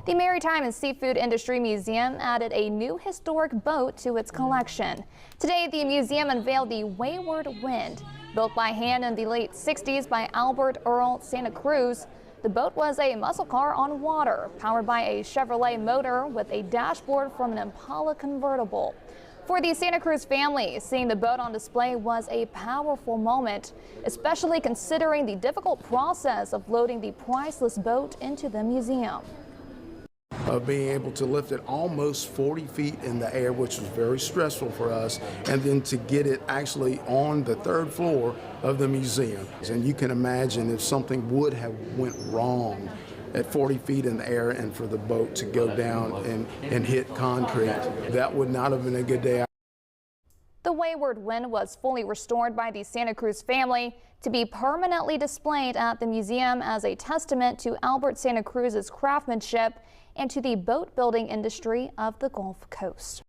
The Maritime and Seafood Industry Museum added a new historic boat to its collection. Today, the museum unveiled the Wayward Wind. Built by hand in the late 60s by Albert Earl Santa Cruz, the boat was a muscle car on water, powered by a Chevrolet motor with a dashboard from an Impala convertible. For the Santa Cruz family, seeing the boat on display was a powerful moment, especially considering the difficult process of loading the priceless boat into the museum. Of being able to lift it almost 40 feet in the air, which was very stressful for us, and then to get it actually on the third floor of the museum. And you can imagine if something would have went wrong at 40 feet in the air and for the boat to go down and hit concrete, that would not have been a good day. The Wayward Wind was fully restored by the Santa Cruz family to be permanently displayed at the museum as a testament to Albert Santa Cruz's craftsmanship and to the boat building industry of the Gulf Coast.